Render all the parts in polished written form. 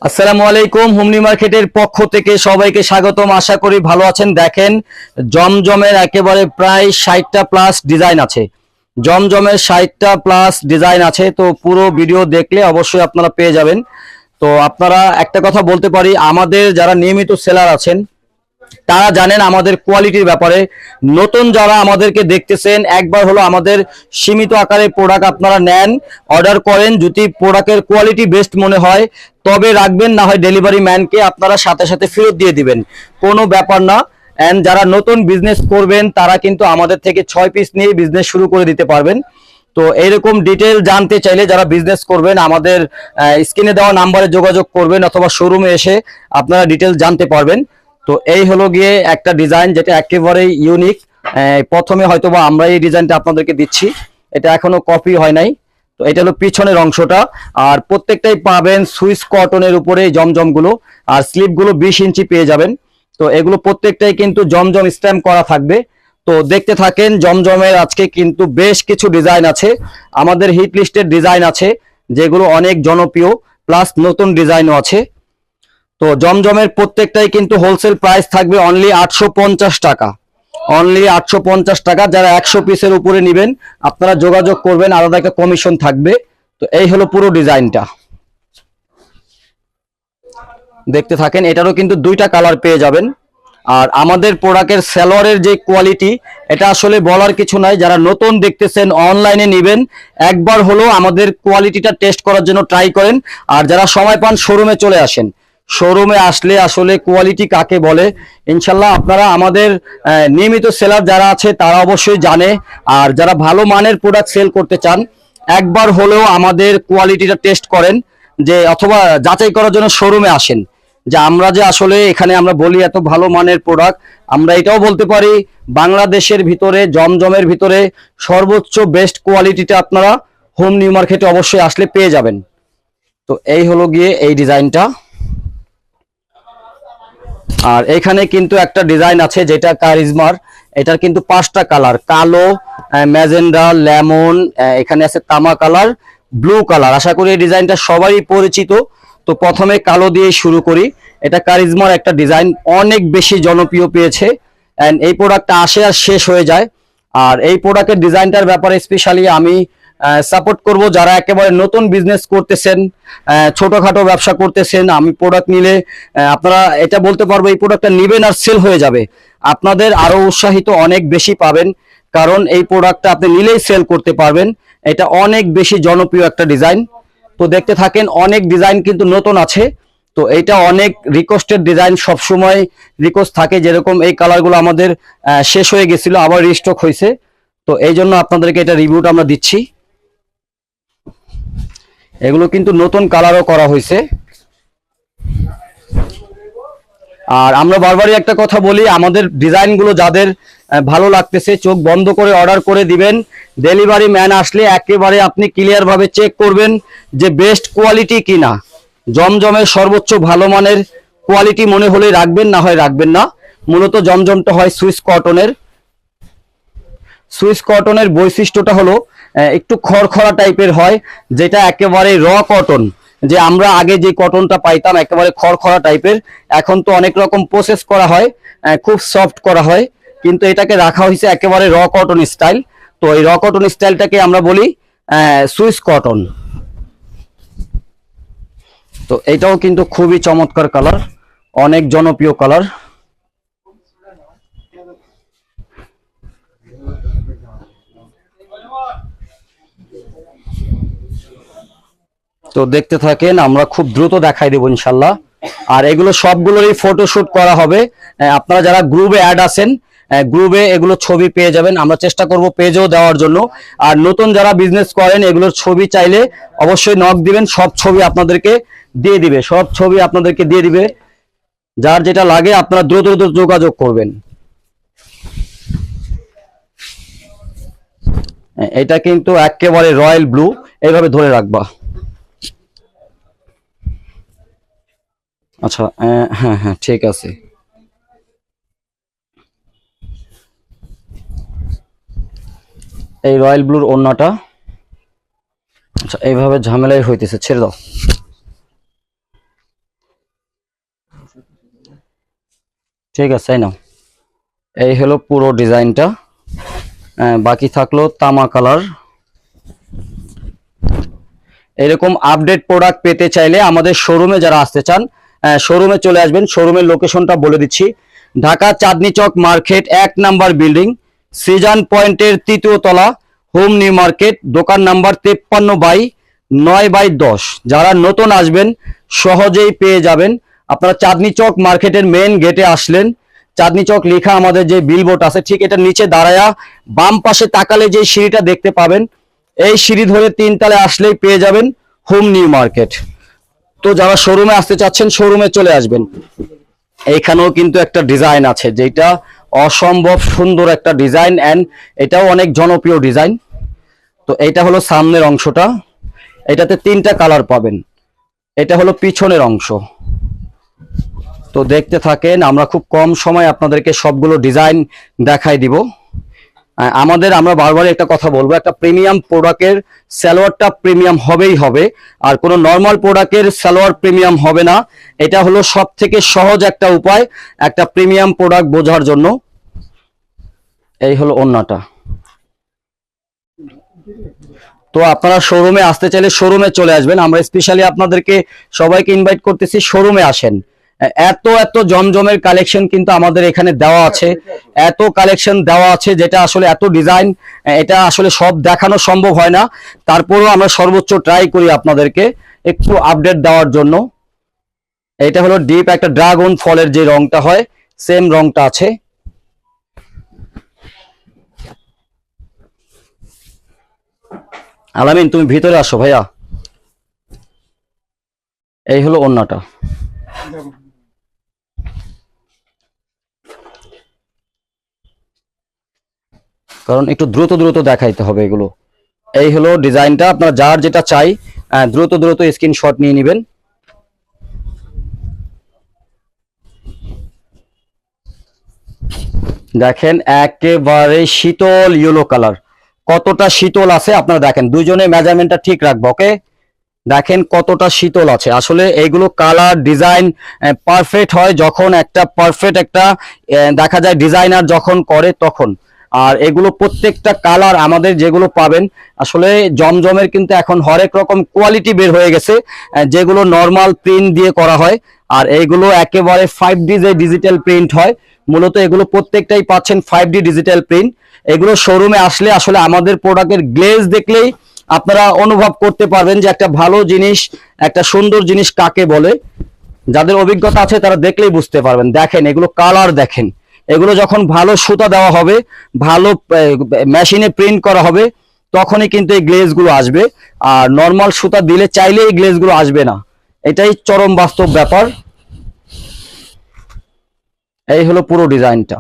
আসসালামু আলাইকুম। হুমনি মার্কেটের পক্ষ থেকে সবাইকে স্বাগতম। আশা করি ভালো আছেন। দেখেন, জমজমের একেবারে প্রায় 60টা প্লাস ডিজাইন আছে। জমজমের 60টা প্লাস ডিজাইন আছে, তো পুরো ভিডিও দেখলে অবশ্যই আপনারা পেয়ে যাবেন। তো আপনারা একটা কথা বলতে পারি, আমাদের যারা নিয়মিত সেলার আছেন তারা জানেন আমাদের কোয়ালিটির ব্যাপারে। নতুন যারা আমাদেরকে দেখতেছেন, একবার হলো আমাদের সীমিত আকারে প্রোডাক্ট আপনারা নেন, অর্ডার করেন। যদি প্রোডাক্টের কোয়ালিটি বেস্ট মনে হয় তবে রাখবেন, না হয় ডেলিভারি ম্যানকে আপনারা সাথে সাথে ফেরত দিয়ে দিবেন, কোনো ব্যাপার না। এন্ড যারা নতুন বিজনেস করবেন তারা কিন্তু আমাদের থেকে 6 পিস নিয়ে বিজনেস শুরু করে দিতে পারবেন। তো এইরকম ডিটেল জানতে চাইলে যারা বিজনেস করবেন আমাদের স্ক্রিনে দেওয়া নাম্বারে যোগাযোগ করবেন, অথবা শোরুমে এসে আপনারা ডিটেল জানতে পারবেন। তো এই হলো গিয়ে একটা ডিজাইন যেটা একেবারেই ইউনিক। প্রথমে হয়তোবা আমরা এই ডিজাইনটা আপনাদেরকে দিচ্ছি, এটা এখনো কপি হয় নাই। তো এটা হলো পিছনের অংশটা, আর প্রত্যেকটাই পাবেন সুইস কটনের উপরে জমজমগুলো, আর স্লিপগুলো 20 ইঞ্চি পেয়ে যাবেন। তো এগুলো প্রত্যেকটাই কিন্তু জমজম স্ট্যাম্প করা থাকবে। তো দেখতে থাকেন, জমজমের আজকে কিন্তু বেশ কিছু ডিজাইন আছে, আমাদের হিট লিস্টের ডিজাইন আছে যেগুলো অনেক জনপ্রিয়, প্লাস নতুন ডিজাইনও আছে। তো জমজমের প্রত্যেকটাই কিন্তু হোলসেল প্রাইস থাকবে অনলি 850 টাকা, অনলি 850 টাকা। যারা 100 পিসের উপরে নেবেন আপনারা যোগাযোগ করবেন, আলাদা একটা কমিশন থাকবে। তো এই হলো পুরো ডিজাইনটা, দেখতে থাকেন। এটারও কিন্তু দুইটা কালার পেয়ে যাবেন। আর আমাদের প্রোডাক্টের সেলরের যে কোয়ালিটি, এটা আসলে বলার কিছু নাই। যারা নতুন দেখতেছেন, অনলাইনে নেবেন, একবার হলো আমাদের কোয়ালিটিটা টেস্ট করার জন্য ট্রাই করেন। আর যারা সময় পান শোরুমে চলে আসেন, শোরুমে আসলে আসলে কোয়ালিটি কাকে বলে ইনশাল্লাহ আপনারা আমাদের নিয়মিত সেলার যারা আছে তারা অবশ্যই জানে। আর যারা ভালো মানের প্রোডাক্ট সেল করতে চান, একবার হলেও আমাদের কোয়ালিটিটা টেস্ট করেন, যে অথবা যাচাই করার জন্য শোরুমে আসেন, যে আমরা যে আসলে এখানে আমরা বলি এত ভালো মানের প্রোডাক্ট। আমরা এটাও বলতে পারি বাংলাদেশের ভিতরে জমজমের ভিতরে সর্বোচ্চ বেস্ট কোয়ালিটিটা আপনারা হোম নিউ মার্কেটে অবশ্যই আসলে পেয়ে যাবেন। তো এই হলো গিয়ে এই ডিজাইনটা। আর এখানে কিন্তু একটা ডিজাইন আছে যেটা কারিজমার, এটার কিন্তু 5টা কালার, কালো, ম্যাজেন্ডা, লেমন, এখানে আছে তামা কালার, ব্লু কালার। আশা করি এই ডিজাইনটা সবারই পরিচিত। তো প্রথমে কালো দিয়ে শুরু করি। এটা কারিজমার একটা ডিজাইন, অনেক বেশি জনপ্রিয় পেয়েছে, এন্ড এই প্রোডাক্টটা আসে আর শেষ হয়ে যায়। আর এই প্রোডাক্টের ডিজাইনটার ব্যাপারে স্পেশালি আমি সাপোর্ট করব যারা একেবারে নতুন বিজনেস করতেছেন, ছোটখাটো ব্যবসা করতেছেন। আমি প্রোডাক্ট নিলে আপনারা এটা বলতে পারবো এই প্রোডাক্টটা নেবেন আর সেল হয়ে যাবে, আপনাদের আরো উৎসাহিত অনেক বেশি পাবেন, কারণ এই প্রোডাক্টটা আপনি নিলেই সেল করতে পারবেন। এটা অনেক বেশি জনপ্রিয় একটা ডিজাইন। তো দেখতে থাকেন, অনেক ডিজাইন কিন্তু নতুন আছে। তো এইটা অনেক রিকোয়েস্টেড ডিজাইন, সবসময় রিকোয়েস্ট থাকে, যেরকম এই কালারগুলো আমাদের শেষ হয়ে গেছিল, আবার রিস্টক হয়েছে। তো এই জন্য আপনাদেরকে এটা রিভিউটা আমরা দিচ্ছি। এগুলো কিন্তু নতুন কালারও করা হয়েছে। আর আমরা বারবারই একটা কথা বলি, আমাদের ডিজাইনগুলো যাদের ভালো লাগতেছে চোখ বন্ধ করে অর্ডার করে দিবেন। ডেলিভারি ম্যান আসলে একেবারে আপনি ক্লিয়ার ভাবে চেক করবেন যে বেস্ট কোয়ালিটি কিনা। জমজমের সর্বোচ্চ ভালো মানের কোয়ালিটি মনে হলে রাখবেন, না হয় রাখবেন না। মূলত জমজমটা হয় সুইস কটনের। সুইস কটনের বৈশিষ্ট্যটা হলো একটু খড়খড়া টাইপের হয়, যেটা একেবারে র কটন। যে আমরা আগে যে কটনটা পাইতাম একেবারে খড়খড়া টাইপের, এখন তো অনেক রকম প্রসেস করা হয়, খুব সফট করা হয়, কিন্তু এটাকে রাখা হয়েছে একেবারে র কটন স্টাইল। তো এই র কটন স্টাইলটাকে আমরা বলি সুইস কটন। তো এটাও কিন্তু খুবই চমৎকার কালার, অনেক জনপ্রিয় কালার। তো দেখতে থাকেন, আমরা খুব দ্রুত দেখাই দেবো ইনশাল্লাহ। আর এগুলো সবগুলোরই ফটোশুট করা হবে। আপনারা যারা গ্রুপে অ্যাড আছেন, গ্রুপে এগুলো ছবি পেয়ে যাবেন, আমরা চেষ্টা করব পেজেও দেওয়ার জন্য। আর নতুন যারা বিজনেস করেন এগুলোর ছবি চাইলে অবশ্যই নক দিবেন, সব ছবি আপনাদেরকে দিয়ে দিবে, সব ছবি আপনাদেরকে দিয়ে দিবে। যার যেটা লাগে আপনারা দ্রুত দ্রুত যোগাযোগ করবেন। এটা কিন্তু একেবারে রয়্যাল ব্লু, এইভাবে ধরে রাখবা। আচ্ছা, হ্যাঁ হ্যাঁ ঠিক আছে। এই রয়্যাল ব্লুর ওড়নাটা, আচ্ছা এইভাবে ঝামেলাই হইতেছে, ছেড়ে দাও। ঠিক আছে, তাই না? এই হলো পুরো ডিজাইনটা। বাকি থাকলো তামা কালার। এরকম আপডেট প্রোডাক্ট পেতে চাইলে আমাদের শোরুমে যারা আসতে চান শোরুমে চলে আসবেন। শোরুমের লোকেশনটা বলে দিচ্ছি, ঢাকা চাঁদনী চক মার্কেট 1 নাম্বার বিল্ডিং, সিজন পয়েন্টের 3য় তলা, হোম নিউ মার্কেট, দোকান নাম্বার 53/9/10। যারা নতুন আসবেন সহজেই পেয়ে যাবেন। আপনারা চাঁদনী চক মার্কেটের মেন গেটে আসলেন, চাঁদনী চক লেখা আমাদের যে বিলবোর্ড আছে ঠিক এটা নিচে দাঁড়ায়া বাম পাশে তাকালে যে সিঁড়িটা দেখতে পাবেন, এই সিঁড়ি ধরে 3 তলায় আসলেই পেয়ে যাবেন হোম নিউ মার্কেট। তো যারা শোরুমে আসতে চাচ্ছেন শোরুমে চলে আসবেন। এইখানেও কিন্তু একটা ডিজাইন আছে যেটা অসম্ভব সুন্দর একটা ডিজাইন, এন্ড এটাও অনেক জনপ্রিয় ডিজাইন। তো এটা হলো সামনের অংশটা, এটাতে 3টা কালার পাবেন। এটা হলো পিছনের অংশ। তো দেখতে থাকেন, আমরা খুব কম সময় আপনাদেরকে সবগুলো ডিজাইন দেখাই দিব। আমরা বারবার একটা কথা বলবো, একটা প্রিমিয়াম প্রোডাক্টের সালোয়ারটা প্রিমিয়াম হবেই হবে, আর কোনো নর্মাল প্রোডাক্টের সালোয়ার প্রিমিয়াম হবে না। এটা হলো সব থেকে সহজ একটা উপায় একটা প্রিমিয়াম প্রোডাক্ট বোঝার জন্য। এই হলো ওড়নাটা। তো আপনারা শোরুমে আসতে চাইলে শোরুমে চলে আসবেন। আমরা স্পেশালি আপনাদেরকে সবাইকে ইনভাইট করতেছি শোরুমে আসেন। এত এত জমজমের কালেকশন কিন্তু আমাদের এখানে দেওয়া আছে, এত কালেকশন দেওয়া আছে যেটা আসলে এত ডিজাইন, এটা আসলে সব দেখানো সম্ভব হয় না। তারপরেও আমরা সর্বোচ্চ ট্রাই করি আপনাদেরকে একটু আপডেট দেওয়ার জন্য। এটা হলো ডিপ একটা ড্রাগন ফলের যে রংটা হয় সেম রংটা আছে। আলামিন তুমি ভিতরে আসো ভাইয়া। এই হলো ওড়নাটা। কারণ একটু দ্রুত দ্রুত দেখাইতে হবে এগুলো। এই হলো ডিজাইনটা, আপনারা যার যেটা চাই দ্রুত দ্রুত স্ক্রিনশট নিয়ে নেবেন। দেখেন একেবারে শীতল ইয়েলো কালার, কতটা শীতল আছে আপনারা দেখেন। দুইজনে মেজারমেন্টটা ঠিক রাখবো, ওকে? দেখেন কতটা শীতল আছে। আসলে এইগুলো কালার ডিজাইন পারফেক্ট হয় যখন একটা পারফেক্ট একটা দেখা যায় ডিজাইনার যখন করে তখন। আর এগুলো প্রত্যেকটা কালার আমাদের যেগুলো পাবেন, আসলে জমজমের কিন্তু এখন হরেক রকম কোয়ালিটি বের হয়ে গেছে, যেগুলো নর্মাল প্রিন্ট দিয়ে করা হয় আর এইগুলো একেবারে 5D যে ডিজিটাল প্রিন্ট হয়। মূলত এগুলো প্রত্যেকটাই পাচ্ছেন 5D ডিজিটাল প্রিন্ট। এগুলো শোরুমে আসলে আসলে আমাদের প্রোডাক্টের গ্লেজ দেখলেই আপনারা অনুভব করতে পারবেন যে একটা ভালো জিনিস, একটা সুন্দর জিনিস কাকে বলে। যাদের অভিজ্ঞতা আছে তারা দেখলেই বুঝতে পারবেন। দেখেন এগুলো কালার, দেখেন এগুলো যখন ভালো সুতা দেওয়া হবে, ভালো মেশিনে প্রিন্ট করা হবে, তখনই কিন্তু এই গ্লেজগুলো আসবে। আর নর্মাল সুতা দিলে চাইলে এই গ্লেজগুলো আসবে না, এটাই চরম বাস্তব ব্যাপার। এই হলো পুরো ডিজাইনটা।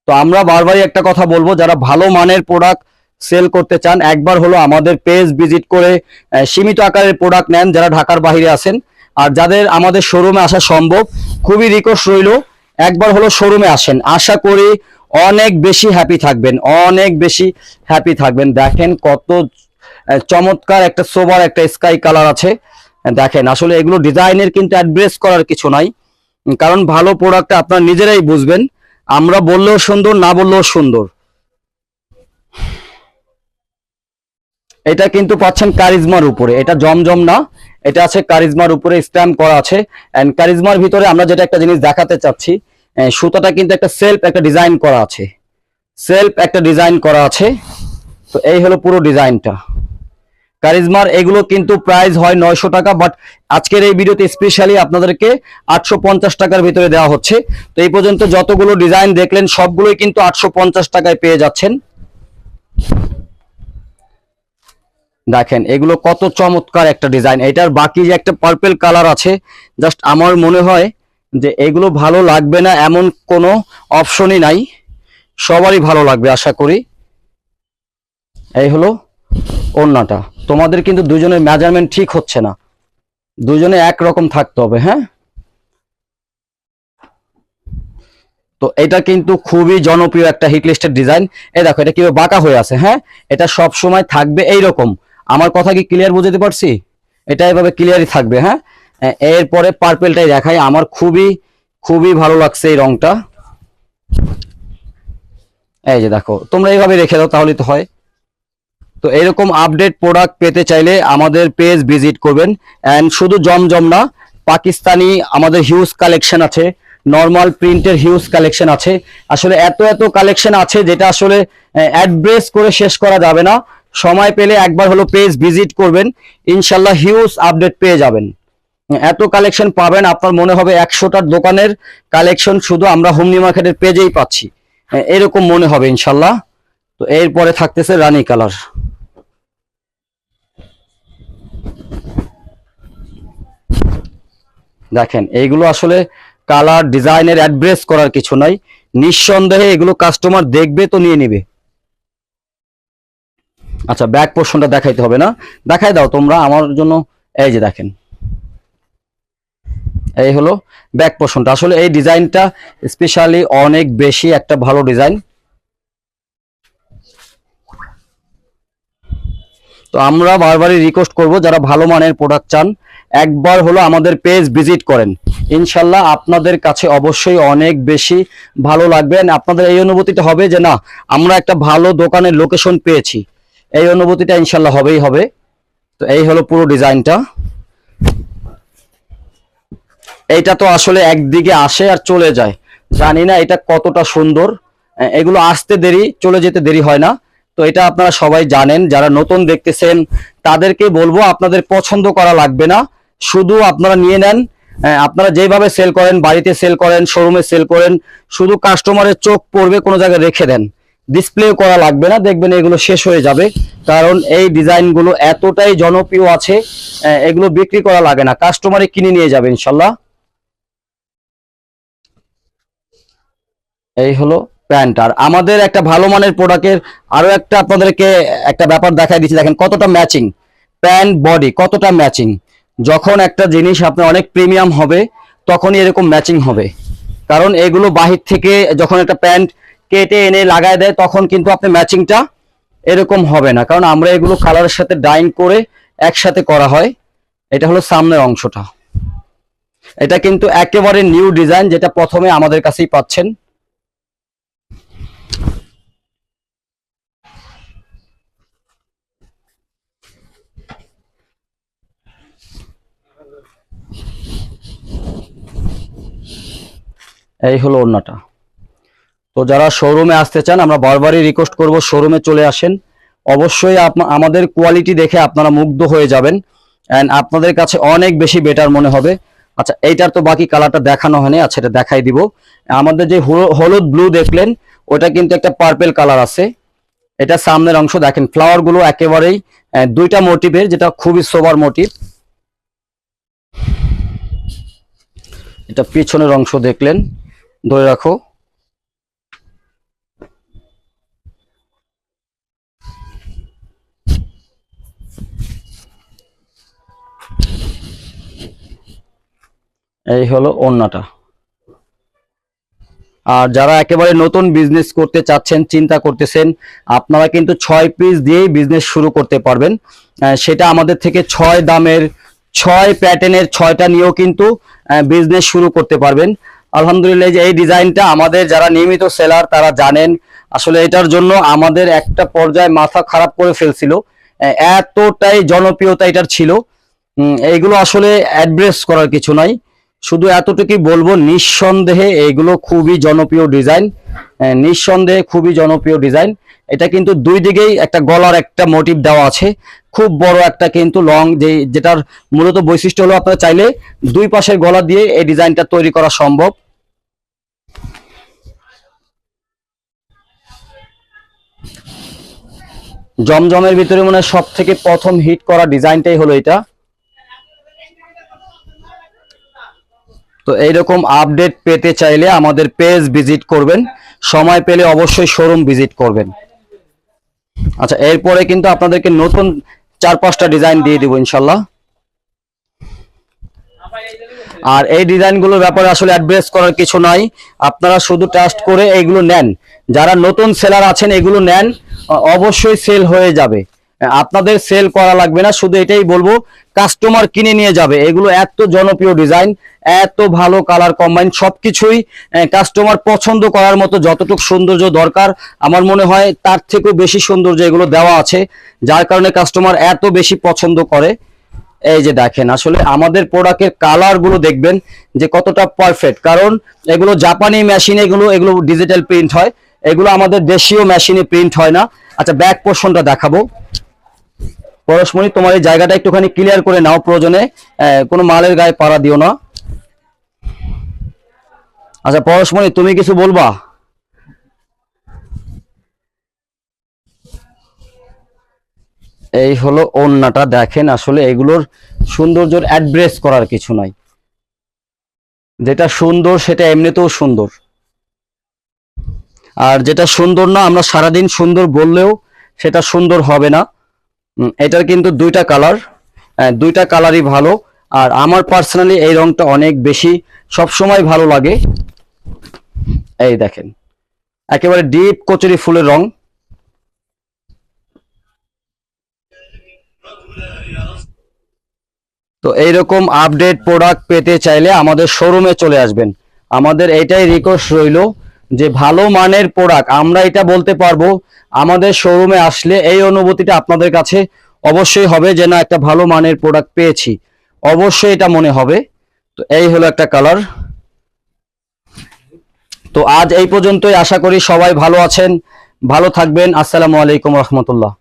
তো আমরা বারবারই একটা কথা বলবো, যারা ভালো মানের প্রোডাক্ট সেল করতে চান একবার হলো আমাদের পেজ ভিজিট করে সীমিত আকারের প্রোডাক্ট নেন যারা ঢাকার বাইরে আছেন। আর যাদের আমাদের শোরুমে আসা সম্ভব, খুবই রিকোয়েস্ট রইল একবার হলো শোরুমে আসেন। আশা করি অনেক বেশি হ্যাপি থাকবেন, অনেক বেশি হ্যাপি থাকবেন। দেখেন কত চমৎকার একটা সোবার একটা স্কাই কালার আছে। দেখেন আসলে এগুলো ডিজাইনের কিন্তু অ্যাড্রেস করার কিছু নাই, কারণ ভালো প্রোডাক্টটা আপনারা নিজেরাই বুঝবেন। আমরা বললেও সুন্দর, না বললেও সুন্দর। এটা কিন্তু পাচ্ছেন কারিজমার উপরে, এটা জমজম না, এটা আছে কারিজমার উপরে স্ট্যাম্প করা আছে। এন্ড কারিজমার ভিতরে আমরা যেটা একটা জিনিস দেখাতে চাচ্ছি, সুতাটা কিন্তু একটা সেলফ একটা ডিজাইন করা আছে, সেলফ একটা ডিজাইন করা আছে। তো এই হলো পুরো ডিজাইনটা কারিজমার। এগুলো কিন্তু প্রাইস হয় 900 টাকা, বাট আজকের এই ভিডিওতে স্পেশালি আপনাদেরকে 850 টাকার ভিতরে দেওয়া হচ্ছে। তো এই পর্যন্ত যতগুলো ডিজাইন দেখলেন সবগুলোই কিন্তু 850 টাকায় পেয়ে যাচ্ছেন। দেখেন এগুলো কত চমৎকার একটা ডিজাইন। এটার বাকি যে একটা পার্পল কালার আছে, জাস্ট আমার মনে হয় যে এগুলো ভালো লাগবে না এমন কোনো অপশনই নাই, সবারই ভালো লাগবে আশা করি। এই হলো ওড়নাটা। তোমাদের কিন্তু দুজনের মেজারমেন্ট ঠিক হচ্ছে না, দুজনে একরকম থাকতে হবে, হ্যাঁ? তো এটা কিন্তু খুবই জনপ্রিয় একটা হিট লিস্টের ডিজাইন। এই দেখো এটা কিভাবে বাঁকা হয়ে আছে, হ্যাঁ? এটা সব সময় থাকবে এইরকম। আমার কথা কি ক্লিয়ার বুঝাতে পারছি? এটা এভাবে ক্লিয়ারই থাকবে, হ্যাঁ? এরপরে পার্পেলটাই দেখাই, আমার খুবই খুবই ভালো লাগছে এই রংটা। এই যে দেখো, তোমরা এইভাবে রেখে দাও তাহলে তো হয়। তো এরকম আপডেট প্রোডাক্ট পেতে চাইলে আমাদের পেজ ভিজিট করবেন। অ্যান্ড শুধু জমজম না, পাকিস্তানি আমাদের হিউজ কালেকশন আছে, নর্মাল প্রিন্টের হিউজ কালেকশন আছে। আসলে এত এত কালেকশন আছে যেটা আসলে অ্যাড্রেস করে শেষ করা যাবে না। সময় পেলে একবার হলো পেজ ভিজিট করবেন, ইনশাল্লাহ হিউজ আপডেট পেয়ে যাবেন। এত কালেকশন পাবেন আপনার মনে হবে 100টার দোকানের কালেকশন শুধু আমরা হোমনি মার্কেটের পেজেই পাচ্ছি, এরকম মনে হবে ইনশাল্লাহ। তো এরপরে থাকতেছে রানী কালার। দেখেন এইগুলো আসলে কালার ডিজাইনের অ্যাড্রেস করার কিছু নাই, নিঃসন্দেহে এগুলো কাস্টমার দেখবে তো নিয়ে নিবে। আচ্ছা, ব্যাক পোর্শনটা দেখাইতে হবে না, দেখাই দাও তোমরা আমার জন্য। এই যে দেখেন, এই হলো ব্যাক পোর্শনটা। আসলে এই ডিজাইনটা স্পেশালি অনেক বেশি একটা ভালো ডিজাইন। তো আমরা বারবারই রিকোয়েস্ট করব, যারা ভালো মানের প্রোডাক্ট চান একবার হলো আমাদের পেজ ভিজিট করেন, ইনশাল্লাহ আপনাদের কাছে অবশ্যই অনেক বেশি ভালো লাগবে। আপনাদের এই অনুভূতিটা হবে যে না, আমরা একটা ভালো দোকানের লোকেশন পেয়েছি, এই অনুভূতিটা ইনশাল্লাহ হবেই হবে। তো এই হলো পুরো ডিজাইনটা। এইটা তো আসলে একদিকে আসে আর চলে যায়, জানি না এটা কতটা সুন্দর। এগুলো আসতে দেরি, চলে যেতে দেরি হয় না। তো এটা আপনারা সবাই জানেন, যারা নতুন দেখতেছেন তাদেরকে বলবো আপনাদের পছন্দ করা লাগবে না, শুধু আপনারা নিয়ে নেন। আপনারা যেভাবে সেল করেন, বাড়িতে সেল করেন, শোরুমে সেল করেন, শুধু কাস্টমারের চোখ পড়বে কোনো জায়গায় রেখে দেন, ডিসপ্লে করা লাগবে না, দেখবেন এগুলো শেষ হয়ে যাবে। কারণ এই ডিজাইনগুলো এতটাই জনপ্রিয় আছে, এগুলো বিক্রি করা লাগে না, কাস্টমারে কিনে নিয়ে যাবে ইনশাল্লাহ। এই হলো প্যান্ট। আর আমাদের একটা ভালো মানের প্রোডাক্টের আরো একটা আপনাদেরকে একটা ব্যাপার দেখাই দিচ্ছি, দেখেন কতটা ম্যাচিং প্যান্ট বডি, কতটা ম্যাচিং। যখন একটা জিনিস আপনার অনেক প্রিমিয়াম হবে তখনই এরকম ম্যাচিং হবে। কারণ এগুলো বাহির থেকে যখন একটা প্যান্ট কেটে এনে লাগায় দেয় তখন কিন্তু আপনি ম্যাচিংটা এরকম হবে না, কারণ আমরা এগুলো কালারের সাথে ডাইং করে একসাথে করা হয়। এটা হলো সামনের অংশটা, এটা কিন্তু একেবারে নিউ ডিজাইন, যেটা প্রথমে আমাদের কাছেই পাচ্ছেন। এই হলো ওড়নাটা। তো যারা শোরুমে আসতে চান আমরা বারবারই রিকোয়েস্ট করব শোরুমে চলে আসেন, অবশ্যই আমাদের কোয়ালিটি দেখে আপনারা মুগ্ধ হয়ে যাবেন এন্ড আপনাদের কাছে অনেক বেশি বেটার মনে হবে। আচ্ছা, এইটার তো বাকি কালারটা দেখানো হয়নি, আচ্ছা এটা দেখাই দিব। আমাদের যে হলুদ ব্লু দেখলেন ওটা কিন্তু একটা পার্পেল কালার আছে। এটা সামনের অংশ দেখেন, ফ্লাওয়ার গুলো একেবারেই দুইটা মোটিভের, যেটা খুবই সোবার মোটিভ। এটা পিছনের অংশ দেখলেন, ধরে রাখো। এই হলো ওড়নাটা। আর যারা একেবারে নতুন বিজনেস করতে চাচ্ছেন, চিন্তা করতেছেন, আপনারা কিন্তু 6 পিস দিয়েই বিজনেস শুরু করতে পারবেন। সেটা আমাদের থেকে 6 দামের 6 প্যাটার্নের 6টা নিয়েও কিন্তু বিজনেস শুরু করতে পারবেন। আলহামদুলিল্লাহ, যে এই ডিজাইনটা আমাদের যারা নিয়মিত সেলার তারা জানেন, আসলে এটার জন্য আমাদের একটা পর্যায়ে মাথা খারাপ করে ফেলছিল, এতটাই জনপ্রিয়তা এটার ছিল। এইগুলো আসলে অ্যাড্রেস করার কিছু নাই, শুধু এতটুকুই বলবো নিঃসন্দেহে এগুলো খুবই জনপ্রিয় ডিজাইন, নিঃসন্দেহে খুবই জনপ্রিয় ডিজাইন। এটা কিন্তু দুই দিকেই একটা গলার একটা মোটিভ দেওয়া আছে, খুব বড় একটা কিন্তু লং, যেটার মূলত বৈশিষ্ট্য হলো আপনারা চাইলে দুই পাশের গলা দিয়ে এই ডিজাইনটা তৈরি করা সম্ভব। জমজমের ভিতরে মনে হয় সব থেকে প্রথম হিট করা ডিজাইনটাই হলো এটা। তো এইরকম আপডেট পেতে চাইলে আমাদের পেজ ভিজিট করবেন, সময় পেলে অবশ্যই শোরুম ভিজিট করবেন। আচ্ছা, এরপরে কিন্তু আপনাদেরকে নতুন 4-5টা ডিজাইন দিয়ে দিব ইনশাল্লাহ। আর এই ডিজাইনগুলোর ব্যাপারে আসলে অ্যাড্রেস করার কিছু নাই, আপনারা শুধু ট্রাস্ট করে এইগুলো নেন। যারা নতুন সেলার আছেন এগুলো নেন, অবশ্যই সেল হয়ে যাবে। আপনাদের সেল করা লাগবে না, শুধু এটাই বলবো কাস্টমার কিনে নিয়ে যাবে। এগুলো এত জনপ্রিয় ডিজাইন, এত ভালো কালার কম্বাইন, সবকিছুই কাস্টমার পছন্দ করার মতো। যতটুকু সৌন্দর্য দরকার আমার মনে হয় তার থেকেও বেশি সৌন্দর্য এগুলো দেওয়া আছে, যার কারণে কাস্টমার এত বেশি পছন্দ করে। এই যে দেখেন, আসলে আমাদের প্রোডাক্টের কালার গুলো দেখবেন যে কতটা পারফেক্ট, কারণ এগুলো জাপানি মেশিনে এগুলো ডিজিটাল প্রিন্ট হয়, এগুলো আমাদের দেশীয় মেশিনে প্রিন্ট হয় না। আচ্ছা, ব্যাক পোর্শনটা দেখাবো। পরশমণি, তোমার এই জায়গাটা একটুখানি ক্লিয়ার করে নাও, প্রয়োজনে কোনো মালের গায়ে পাড়া দিও না। আচ্ছা পরশমণি, তুমি কিছু বলবা? এই হলো ওড়নাটা, দেখেন আসলে এগুলোর সৌন্দর্যের অ্যাড্রেস করার কিছু নাই, যেটা সুন্দর সেটা এমনিতেও সুন্দর, আর যেটা সুন্দর না আমরা সারাদিন সুন্দর বললেও সেটা সুন্দর হবে না। এটার কিন্তু দুইটা কালার, দুইটা কালারই ভালো, আর আমার পার্সোনালি এই রংটা অনেক বেশি সবসময় ভালো লাগে। এই দেখেন, একেবারে ডিপ কচুরি ফুলের রং। তো এইরকম আপডেট প্রোডাক্ট পেতে চাইলে আমাদের শোরুমে চলে আসবেন। আমাদের এইটাই রিকোয়েস্ট রইল যে ভালো মানের প্রোডাক্ট, আমরা এটা বলতে পারবো আমাদের শোরুমে আসলে এই অনুভূতিটা আপনাদের কাছে অবশ্যই হবে যে না, একটা ভালো মানের প্রোডাক্ট পেয়েছি, অবশ্যই এটা মনে হবে। তো এই হলো একটা কালার। তো আজ এই পর্যন্তই, আশা করি সবাই ভালো আছেন, ভালো থাকবেন। আসসালামু আলাইকুম রহমতুল্লাহ।